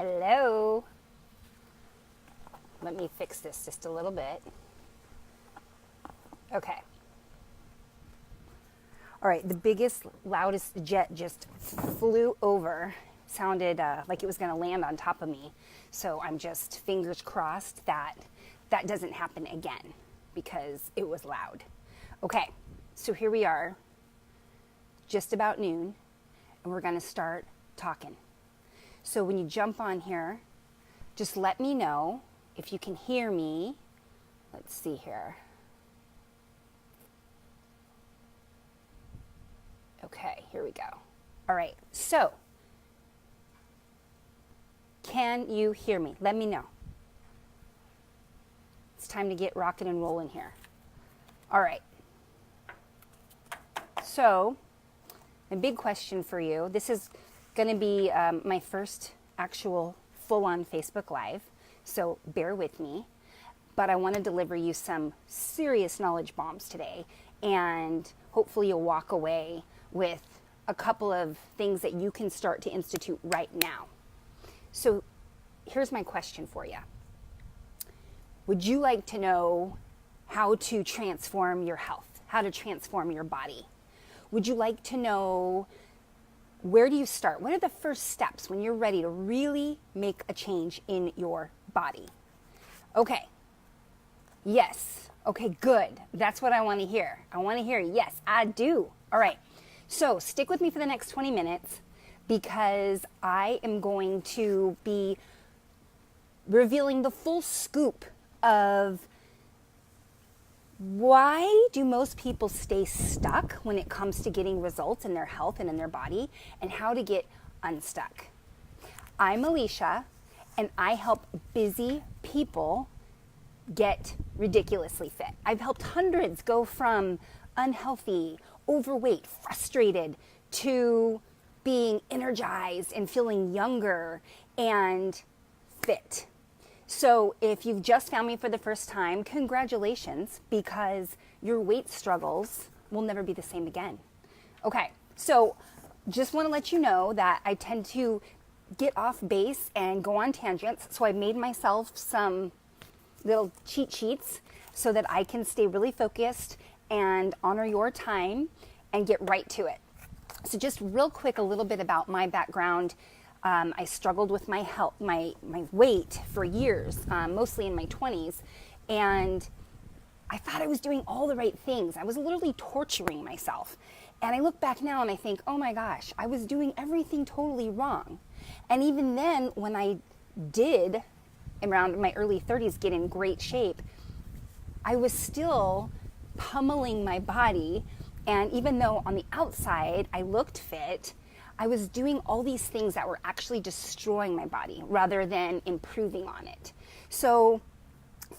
Hello. Let me fix this just a little bit. Okay. All right, the biggest, loudest jet just flew over. Sounded like it was going to land on top of me. So I'm just fingers crossed that that doesn't happen again because it was loud. Okay, so here we are, just about noon, and we're going to start talking. So when you jump on here, just let me know if you can hear me. Let's see here. Okay, here we go. All right, so can you hear me? Let me know. It's time to get rocking and rolling here. All right. So, a big question for you. This is going to be my first actual full-on Facebook Live, so bear with me. But I want to deliver you some serious knowledge bombs today, and hopefully you'll walk away with a couple of things that you can start to institute right now. So here's my question for you. Would you like to know how to transform your health, how to transform your body? Would you like to know where do you start? What are the first steps when you're ready to really make a change in your body? Okay. Yes. Okay, good. That's what I want to hear. I want to hear, yes, I do. All right. So stick with me for the next 20 minutes because I am going to be revealing the full scoop of why do most people stay stuck when it comes to getting results in their health and in their body, and how to get unstuck. I'm Alicia, and I help busy people get ridiculously fit. I've helped hundreds go from unhealthy, overweight, frustrated, to being energized and feeling younger and fit. So if you've just found me for the first time, congratulations, because your weight struggles will never be the same again. Okay, so just want to let you know that I tend to get off base and go on tangents, so I made myself some little cheat sheets so that I can stay really focused and honor your time and get right to it. So just real quick, a little bit about my background. I struggled with my health, my weight for years, mostly in my 20s, and I thought I was doing all the right things. I was literally torturing myself. And I look back now and I think, oh my gosh, I was doing everything totally wrong. And even then, when I did, around my early 30s, get in great shape, I was still pummeling my body. And even though on the outside I looked fit, I was doing all these things that were actually destroying my body rather than improving on it. So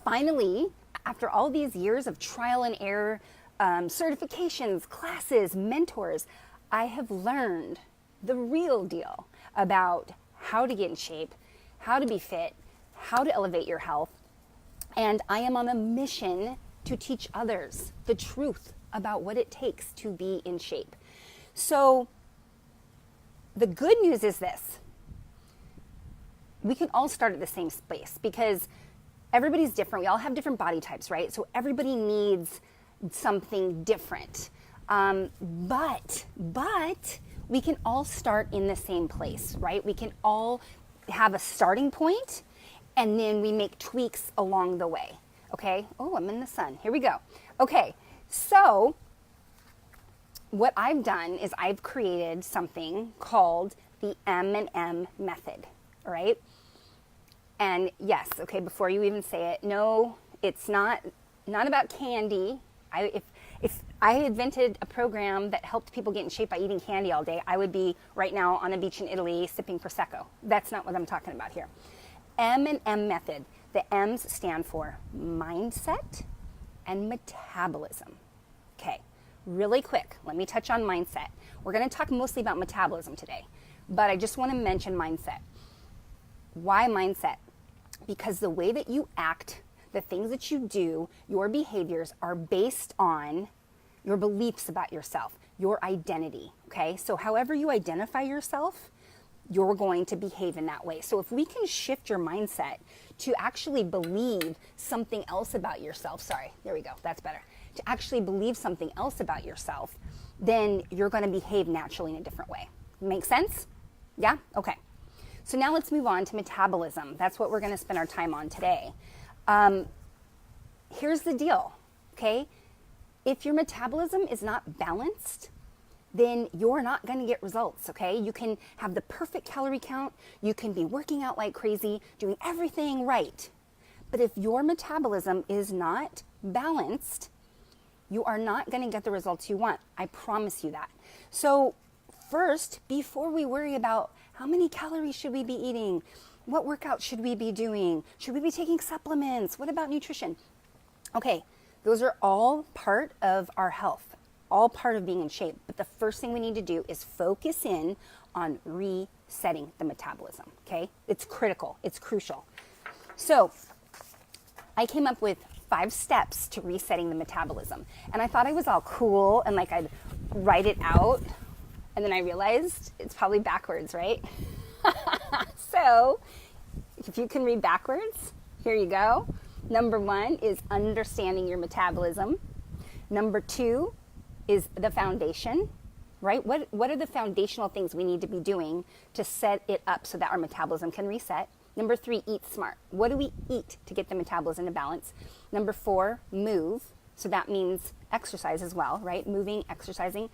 finally, after all these years of trial and error, certifications, classes, mentors, I have learned the real deal about how to get in shape, how to be fit, how to elevate your health. And I am on a mission to teach others the truth about what it takes to be in shape. So the good news is this. We can all start at the same place because everybody's different. We all have different body types, right? So everybody needs something different. But we can all start in the same place, right? We can all have a starting point and then we make tweaks along the way, okay? Oh, I'm in the sun. Here we go. Okay, so what I've done is I've created something called the M&M method, all right? And yes, okay, before you even say it, no, it's not about candy. If I invented a program that helped people get in shape by eating candy all day, I would be right now on a beach in Italy sipping Prosecco. That's not what I'm talking about here. M&M method. The M's stand for mindset and metabolism. Okay. Really quick, let me touch on mindset. We're going to talk mostly about metabolism today, but I just want to mention mindset. Why mindset? Because the way that you act, the things that you do, your behaviors are based on your beliefs about yourself, your identity, okay? So however you identify yourself, you're going to behave in that way. So if we can shift your mindset to actually believe something else about yourself, sorry, there we go, that's better, to actually believe something else about yourself, then you're going to behave naturally in a different way. Make sense? Yeah? Okay. So now let's move on to metabolism. That's what we're going to spend our time on today. Here's the deal, okay? If your metabolism is not balanced, then you're not going to get results, okay? You can have the perfect calorie count, you can be working out like crazy, doing everything right. But if your metabolism is not balanced, you are not going to get the results you want. I promise you that. So first, before we worry about how many calories should we be eating, what workout should we be doing, should we be taking supplements, what about nutrition? Okay, those are all part of our health, all part of being in shape. But the first thing we need to do is focus in on resetting the metabolism, okay? It's critical, it's crucial. So I came up with 5 steps to resetting the metabolism. And I thought I was all cool and like I'd write it out. And then I realized it's probably backwards, right? So if you can read backwards, here you go. Number 1 is understanding your metabolism. Number 2 is the foundation, right? What are the foundational things we need to be doing to set it up so that our metabolism can reset? Number 3, eat smart. What do we eat to get the metabolism to balance? Number 4, move. So that means exercise as well, right? Moving, exercising.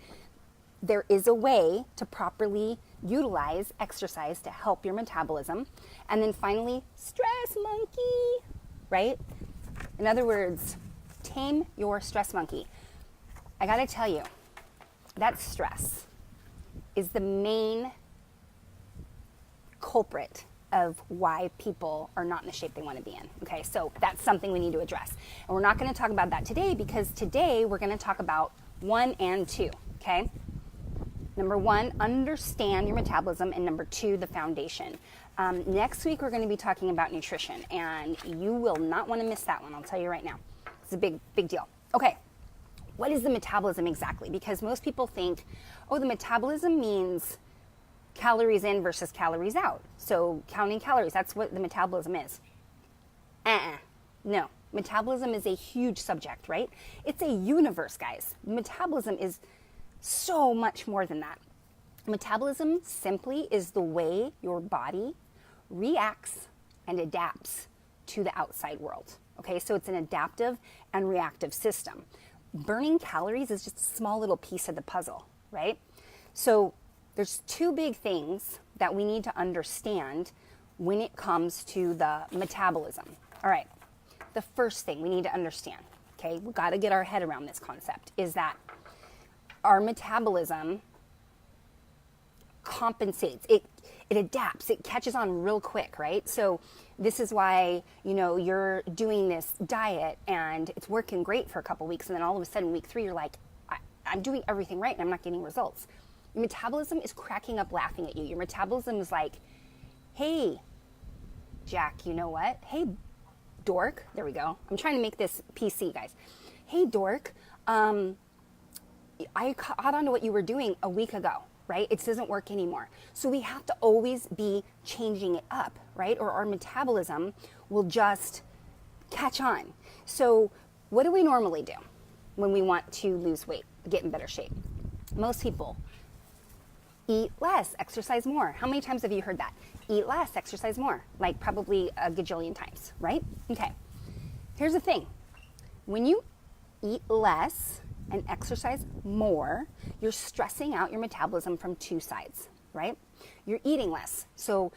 There is a way to properly utilize exercise to help your metabolism. And then finally, stress monkey, right? In other words, tame your stress monkey. I gotta tell you, that stress is the main culprit of why people are not in the shape they want to be in. Okay, so that's something we need to address. And we're not going to talk about that today because today we're going to talk about 1 and 2. Okay, number 1, understand your metabolism, and number 2, the foundation. Next week we're going to be talking about nutrition, and you will not want to miss that one. I'll tell you right now. It's a big deal. Okay, what is the metabolism exactly? Because most people think, oh, the metabolism means calories in versus calories out. So counting calories, that's what the metabolism is. No, metabolism is a huge subject, right? It's a universe, guys. Metabolism is so much more than that. Metabolism simply is the way your body reacts and adapts to the outside world. Okay, so it's an adaptive and reactive system. Burning calories is just a small little piece of the puzzle, right? So there's 2 big things that we need to understand when it comes to the metabolism. All right, the first thing we need to understand, okay, we've got to get our head around this concept, is that our metabolism compensates, it adapts, it catches on real quick, right? So this is why, you know, you're doing this diet and it's working great for a couple weeks, and then all of a sudden week 3 you're like, I'm doing everything right and I'm not getting results. Your metabolism is cracking up laughing at you. Your metabolism is like, hey, Jack, you know what? Hey, dork. There we go. I'm trying to make this PC, guys. Hey, dork. I caught on to what you were doing a week ago, right? It doesn't work anymore. So we have to always be changing it up, right? Or our metabolism will just catch on. So what do we normally do when we want to lose weight, get in better shape? Most people eat less, exercise more. How many times have you heard that? Eat less, exercise more. Like probably a gajillion times, right? Okay. Here's the thing. When you eat less and exercise more, you're stressing out your metabolism from 2 sides, right? You're eating less. So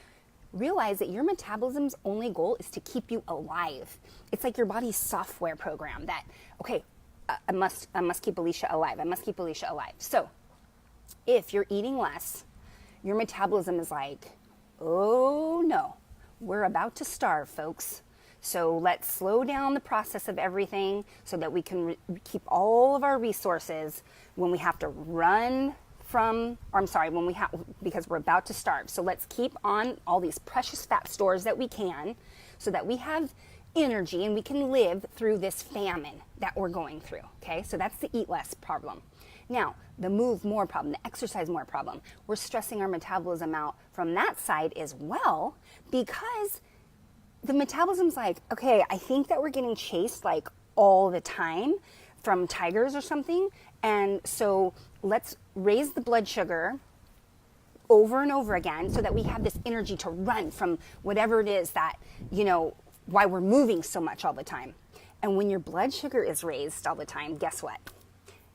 realize that your metabolism's only goal is to keep you alive. It's like your body's software program that, okay, I must keep Alicia alive. I must keep Alicia alive. So if you're eating less, your metabolism is like, oh no, we're about to starve, folks. So let's slow down the process of everything so that we can keep all of our resources when we have to run from, or I'm sorry, because we're about to starve. So let's keep on all these precious fat stores that we can so that we have energy and we can live through this famine that we're going through, okay? So that's the eat less problem. Now, the move more problem, the exercise more problem, we're stressing our metabolism out from that side as well, because the metabolism's like, okay, I think that we're getting chased like all the time from tigers or something. And so let's raise the blood sugar over and over again so that we have this energy to run from whatever it is that, why we're moving so much all the time. And when your blood sugar is raised all the time, guess what?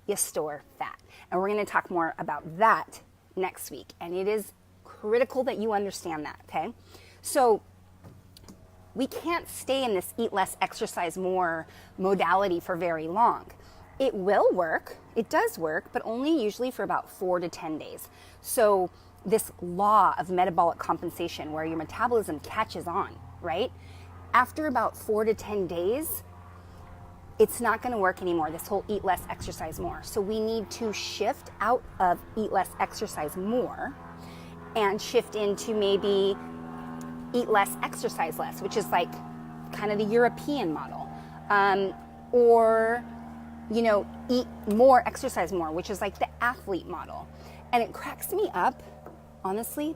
You store fat. And we're going to talk more about that next week. And it is critical that you understand that, okay? So we can't stay in this eat less, exercise more modality for very long. It will work, it does work, but only usually for about 4 to 10 days. So this law of metabolic compensation where your metabolism catches on, right? After about 4 to 10 days, it's not going to work anymore, this whole eat less, exercise more. So we need to shift out of eat less, exercise more and shift into maybe eat less, exercise less, which is like kind of the European model. Or, eat more, exercise more, which is like the athlete model. And it cracks me up, honestly,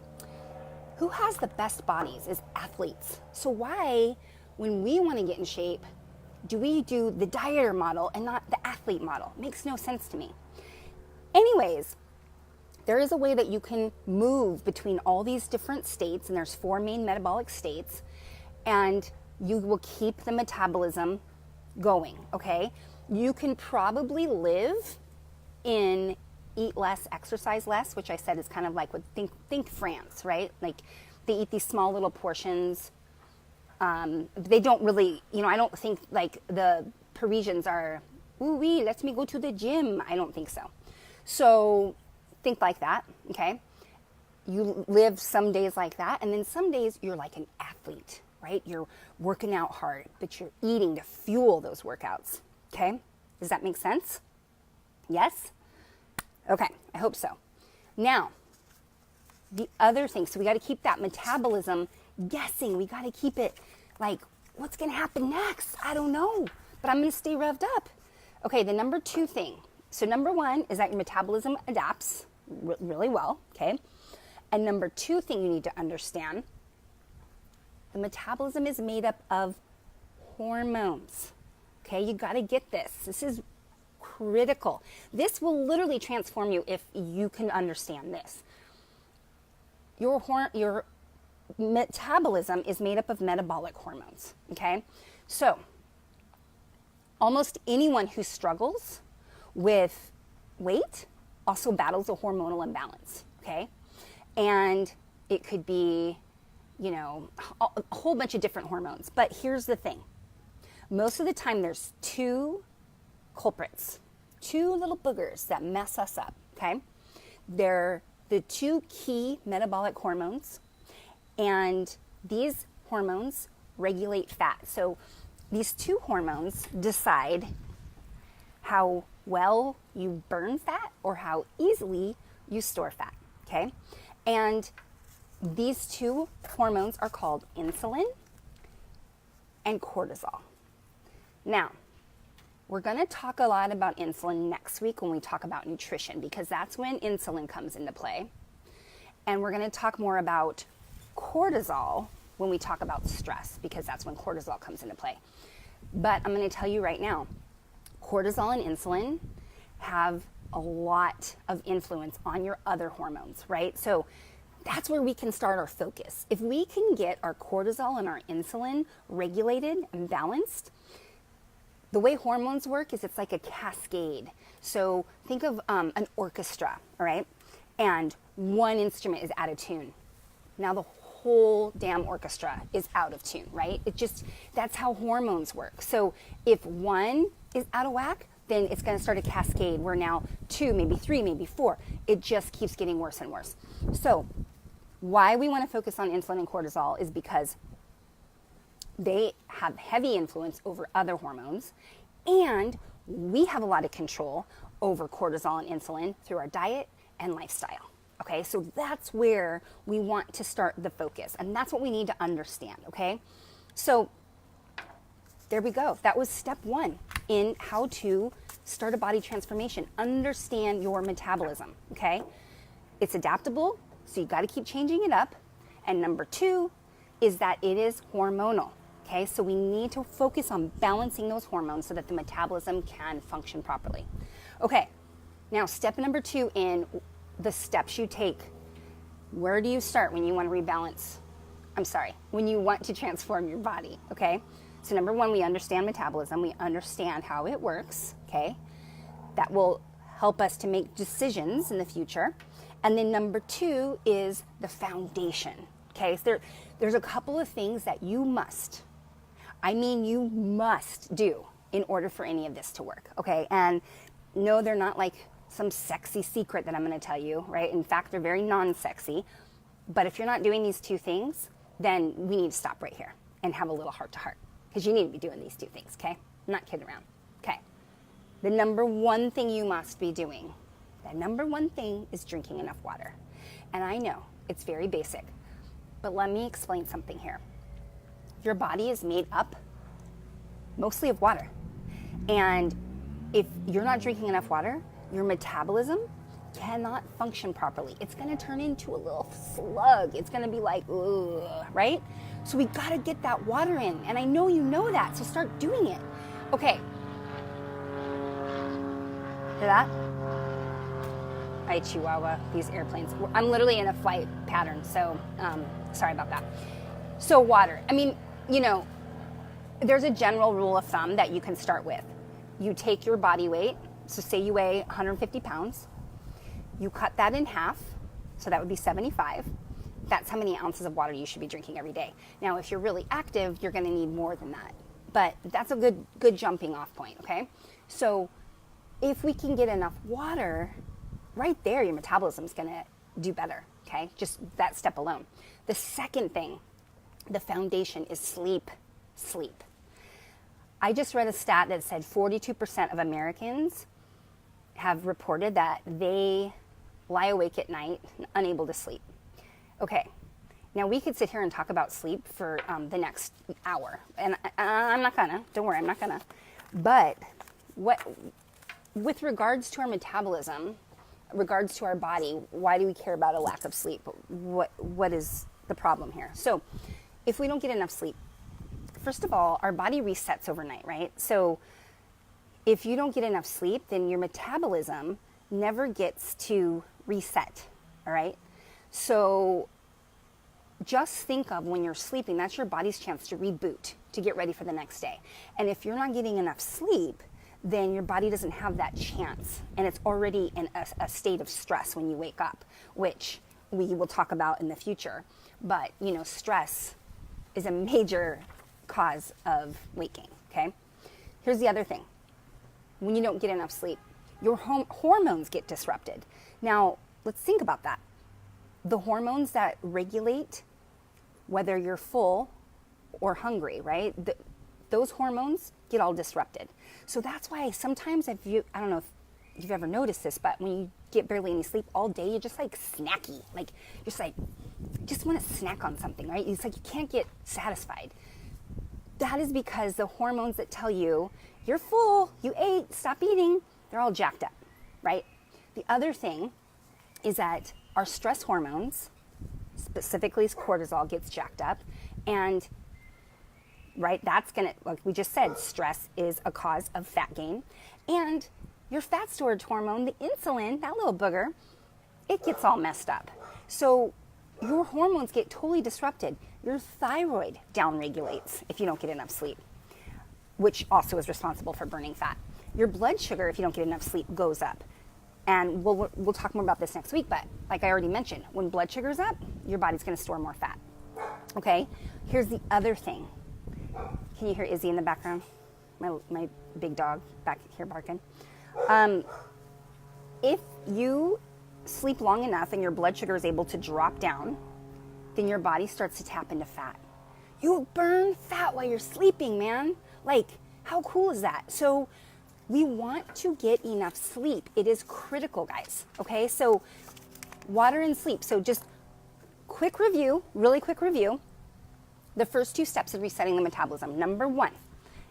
who has the best bodies is athletes. So why, when we want to get in shape, do we do the dieter model and not the athlete model? Makes no sense to me. Anyways, there is a way that you can move between all these different states, and there's 4 main metabolic states, and you will keep the metabolism going, okay? You can probably live in eat less, exercise less, which I said is kind of like what think France, right? Like they eat these small little portions. They don't really, I don't think like the Parisians are, ooh wee, let me go to the gym. I don't think so. So think like that, okay? You live some days like that, and then some days you're like an athlete, right? You're working out hard, but you're eating to fuel those workouts, okay? Does that make sense? Yes? Okay, I hope so. Now, the other thing, so we got to keep that metabolism guessing. We got to keep it like, what's going to happen next? I don't know, but I'm going to stay revved up. Okay, the number 2 thing. So number 1 is that your metabolism adapts really well, okay? And number 2 thing you need to understand, the metabolism is made up of hormones, okay? You got to get this. This is critical. This will literally transform you if you can understand this. Your metabolism is made up of metabolic hormones, okay? So almost anyone who struggles with weight also battles a hormonal imbalance, okay? And it could be, a whole bunch of different hormones. But here's the thing. Most of the time there's 2 culprits, 2 little boogers that mess us up, okay? They're the 2 key metabolic hormones, and these hormones regulate fat. So these 2 hormones decide how well you burn fat or how easily you store fat, okay? And these 2 hormones are called insulin and cortisol. Now, we're going to talk a lot about insulin next week when we talk about nutrition, because that's when insulin comes into play. And we're going to talk more about cortisol when we talk about stress, because that's when cortisol comes into play. But I'm going to tell you right now, cortisol and insulin have a lot of influence on your other hormones, right? So that's where we can start our focus. If we can get our cortisol and our insulin regulated and balanced, the way hormones work is it's like a cascade. So think of an orchestra, all right? And one instrument is out of tune. Now the whole damn orchestra is out of tune, right? That's how hormones work. So if one is out of whack, then it's going to start a cascade where now 2, maybe 3, maybe 4. It just keeps getting worse and worse. So why we want to focus on insulin and cortisol is because they have heavy influence over other hormones, and we have a lot of control over cortisol and insulin through our diet and lifestyle. Okay, so that's where we want to start the focus, and that's what we need to understand, okay? So there we go. That was step 1 in how to start a body transformation. Understand your metabolism, okay? It's adaptable, so you got to keep changing it up. And number 2 is that it is hormonal, okay? So we need to focus on balancing those hormones so that the metabolism can function properly. Okay, now step number 2 in the steps you take. Where do you start when you want to rebalance? When you want to transform your body, okay? So number 1, we understand metabolism. We understand how it works, okay? That will help us to make decisions in the future. And then number 2 is the foundation, okay? So there's a couple of things that you must do in order for any of this to work, okay? And no, they're not like some sexy secret that I'm going to tell you, right? In fact, they're very non-sexy. But if you're not doing these 2 things, then we need to stop right here and have a little heart-to-heart, because you need to be doing these 2 things, okay? I'm not kidding around, okay? The number 1 thing you must be doing, the number 1 thing is drinking enough water. And I know it's very basic, but let me explain something here. Your body is made up mostly of water. And if you're not drinking enough water, your metabolism cannot function properly. It's going to turn into a little slug. It's going to be like, ugh, right? So we got to get that water in. And I know you know that, so start doing it. Okay. Hear that? Hi, Chihuahua, these airplanes. I'm literally in a flight pattern, so sorry about that. So water. I mean, you know, there's a general rule of thumb that you can start with. You take your body weight, so say you weigh 150 pounds, you cut that in half, so that would be 75. That's how many ounces of water you should be drinking every day. Now, if you're really active, you're going to need more than that. But that's a good jumping off point, okay? So if we can get enough water, right there, your metabolism is going to do better, okay? Just that step alone. The second thing, the foundation, is sleep. Sleep. I just read a stat that said 42% of Americans have reported that they lie awake at night, unable to sleep. Okay, now we could sit here and talk about sleep for the next hour, and I'm not gonna, don't worry, I'm not gonna. But with regards to our metabolism, regards to our body, why do we care about a lack of sleep? What is the problem here? So if we don't get enough sleep, first of all, our body resets overnight, right? So if you don't get enough sleep, then your metabolism never gets to reset, all right? So just think of when you're sleeping, that's your body's chance to reboot, to get ready for the next day. And if you're not getting enough sleep, then your body doesn't have that chance. And it's already in a state of stress when you wake up, which we will talk about in the future. But, you know, stress is a major cause of waking, okay? Here's the other thing. When you don't get enough sleep, your hormones get disrupted. Now, let's think about that. The hormones that regulate whether you're full or hungry, right? Those hormones get all disrupted. So that's why sometimes I don't know if you've ever noticed this, but when you get barely any sleep all day, you're just like snacky. Like, just want to snack on something, right? It's like you can't get satisfied. That is because the hormones that tell you you're full, you ate, stop eating, they're all jacked up, right? The other thing is that our stress hormones, specifically cortisol, gets jacked up. And, right, that's going to, like we just said, stress is a cause of fat gain. And your fat storage hormone, the insulin, that little booger, it gets all messed up. So your hormones get totally disrupted. Your thyroid downregulates if you don't get enough sleep, which also is responsible for burning fat. Your blood sugar, if you don't get enough sleep, goes up. And we'll talk more about this next week, but like I already mentioned, when blood sugar's up, your body's going to store more fat. Okay? Here's the other thing. Can you hear Izzy in the background? My big dog back here barking. If you sleep long enough and your blood sugar is able to drop down, then your body starts to tap into fat. You burn fat while you're sleeping, man. Like, how cool is that? So we want to get enough sleep. It is critical, guys. Okay, so water and sleep. So just quick review, really quick review. The first 2 steps of resetting the metabolism. Number 1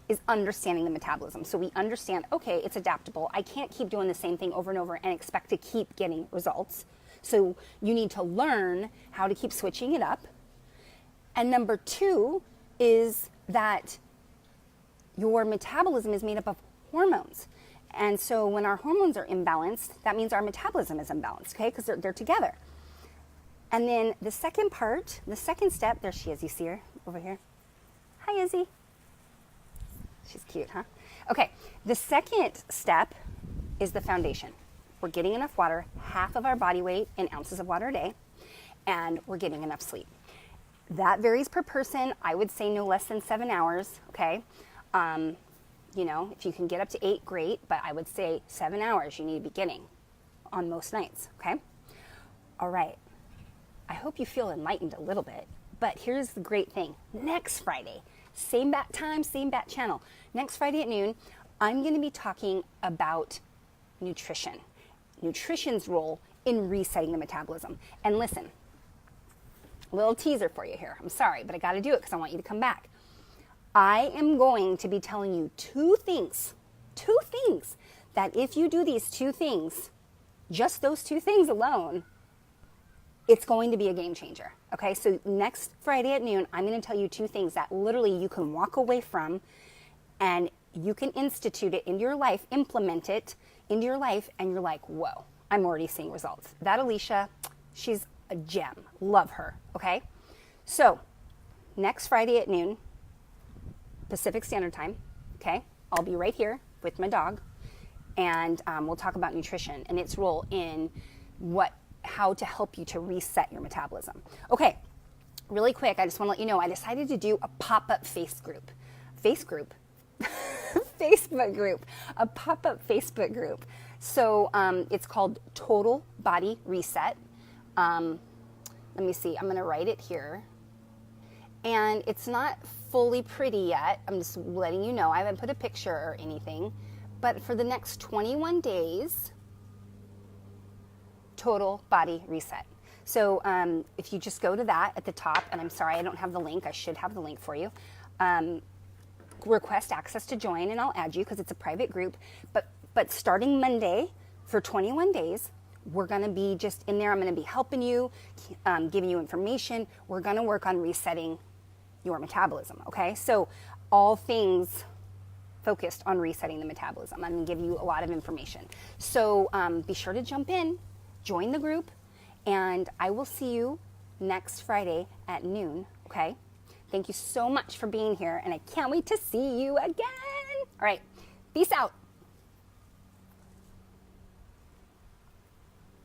is understanding the metabolism. So we understand, okay, it's adaptable. I can't keep doing the same thing over and over and expect to keep getting results. So you need to learn how to keep switching it up. And number two is that your metabolism is made up of hormones. And so when our hormones are imbalanced, that means our metabolism is imbalanced, okay? Because they're together. And then the second part, the second step, there she is, you see her over here? Hi, Izzy. She's cute, huh? Okay, the second step is the foundation. We're getting enough water, half of our body weight in ounces of water a day, and we're getting enough sleep. That varies per person. I would say no less than 7 hours, okay? You know, if you can get up to 8, great, but I would say 7 hours you need to be getting on most nights, okay? All right. I hope you feel enlightened a little bit, but here's the great thing. Next Friday, same bat time, same bat channel. Next Friday at noon, I'm going to be talking about nutrition. Nutrition's role in resetting the metabolism. And listen, a little teaser for you here. I'm sorry, but I got to do it because I want you to come back. I am going to be telling you two things that if you do these 2 things, just those 2 things alone, it's going to be a game changer. Okay, so next Friday at noon, I'm going to tell you 2 things that literally you can walk away from and you can institute it into your life, implement it into your life, and you're like, whoa, I'm already seeing results. That Alicia, she's a gem. Love her, okay? So next Friday at noon, Pacific Standard Time, okay? I'll be right here with my dog, and we'll talk about nutrition and its role in how to help you to reset your metabolism. Okay, really quick, I just want to let you know, I decided to do a pop-up Facebook group, a pop-up Facebook group. So it's called Total Body Reset. Let me see, I'm going to write it here. And it's not fully pretty yet. I'm just letting you know. I haven't put a picture or anything. But for the next 21 days, Total Body Reset. So if you just go to that at the top, and I'm sorry I don't have the link. I should have the link for you. Request access to join, and I'll add you because it's a private group. But starting Monday for 21 days, we're going to be just in there. I'm going to be helping you, giving you information. We're going to work on resetting your metabolism, okay? So all things focused on resetting the metabolism. I'm going to give you a lot of information. So be sure to jump in, join the group, and I will see you next Friday at noon, okay? Thank you so much for being here, and I can't wait to see you again. All right, peace out.